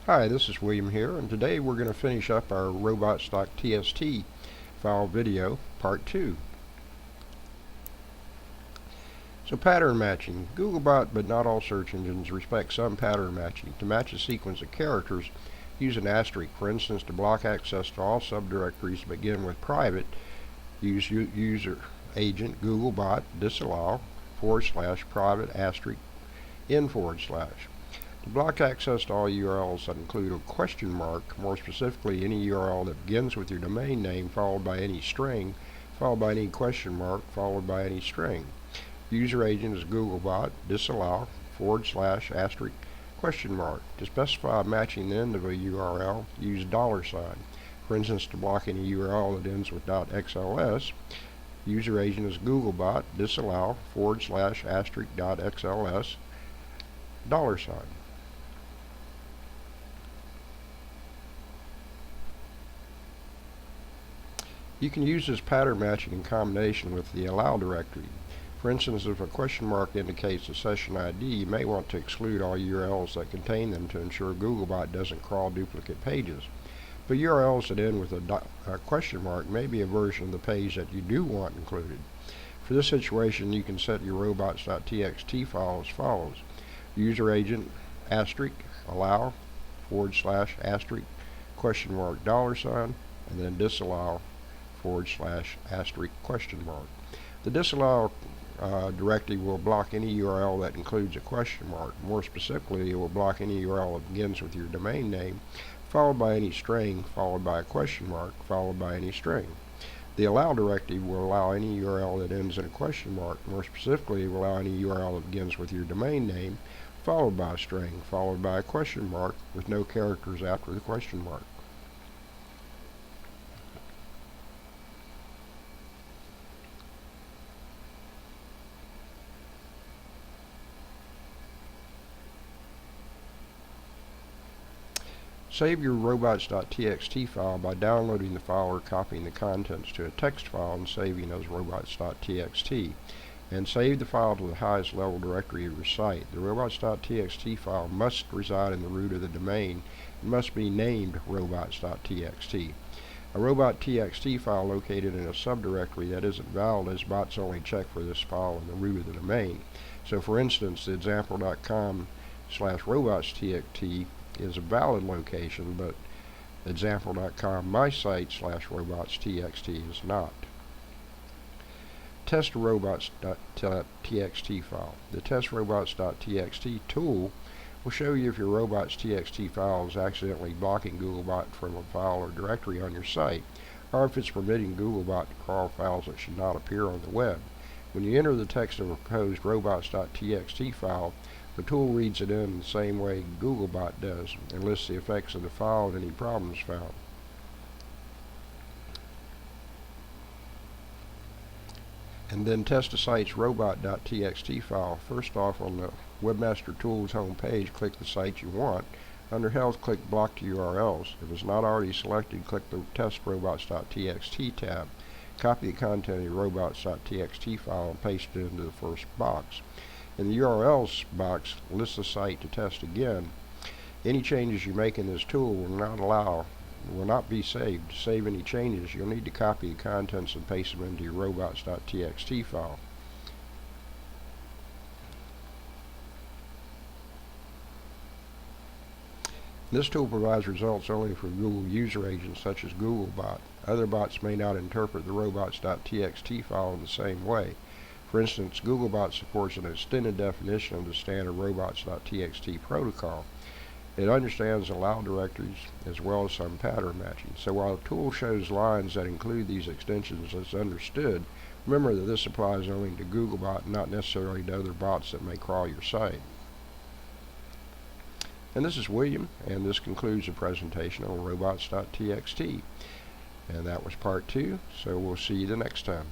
Hi, this is William here, and today we're going to finish up our Robots.TXT file video, part 2. So pattern matching. Googlebot, but not all search engines, respect some pattern matching. To match a sequence of characters, use an asterisk. For instance, to block access to all subdirectories that begin with private, use user agent Googlebot disallow / private asterisk /. To block access to all URLs that include a question mark, more specifically any URL that begins with your domain name followed by any string, followed by any question mark, followed by any string. User agent is Googlebot disallow / question mark. To specify matching the end of a URL, use $. For instance, to block any URL that ends with .xls, user agent is Googlebot disallow / $.xls $. You can use this pattern matching in combination with the allow directory. For instance, if a question mark indicates a session ID, you may want to exclude all URLs that contain them to ensure Googlebot doesn't crawl duplicate pages. But URLs that end with a question mark may be a version of the page that you do want included. For this situation, you can set your Robots.TXT file as follows. User agent asterisk allow / question mark $, and then disallow / question mark. The disallow directive will block any URL that includes a question mark. More specifically, it will block any URL that begins with your domain name, followed by any string, followed by a question mark, followed by any string. The allow directive will allow any URL that ends in a question mark. More specifically, it will allow any URL that begins with your domain name, followed by a string, followed by a question mark, with no characters after the question mark. Save your Robots.TXT file by downloading the file or copying the contents to a text file and saving as Robots.TXT. And save the file to the highest level directory of your site. The Robots.TXT file must reside in the root of the domain and must be named Robots.TXT. A Robot.TXT file located in a subdirectory that isn't valid as bots only check for this file in the root of the domain. So for instance, the example.com / Robots.TXT is a valid location, but example.com my site / Robots.TXT is not. Test a Robots.TXT file. The Test Robots.TXT tool will show you if your Robots.TXT file is accidentally blocking Googlebot from a file or directory on your site, or if it's permitting Googlebot to crawl files that should not appear on the web. When you enter the text of a proposed Robots.TXT file, the tool reads it in the same way Googlebot does and lists the effects of the file and any problems found. And then test the site's Robot.TXT file. First off, on the Webmaster Tools home page, click the site you want. Under Health, click Block to URLs. If it's not already selected, click the Test Robots.TXT tab. Copy the content of your Robots.TXT file and paste it into the first box. In the URLs box, list the site to test again. Any changes you make in this tool will not be saved. To save any changes, you'll need to copy the contents and paste them into your Robots.TXT file. This tool provides results only for Google user agents such as Googlebot. Other bots may not interpret the Robots.TXT file in the same way. For instance, Googlebot supports an extended definition of the standard Robots.TXT protocol. It understands allow directories as well as some pattern matching. So while the tool shows lines that include these extensions as understood, remember that this applies only to Googlebot and not necessarily to other bots that may crawl your site. And this is William, and this concludes the presentation on Robots.TXT. And that was part 2, so we'll see you the next time.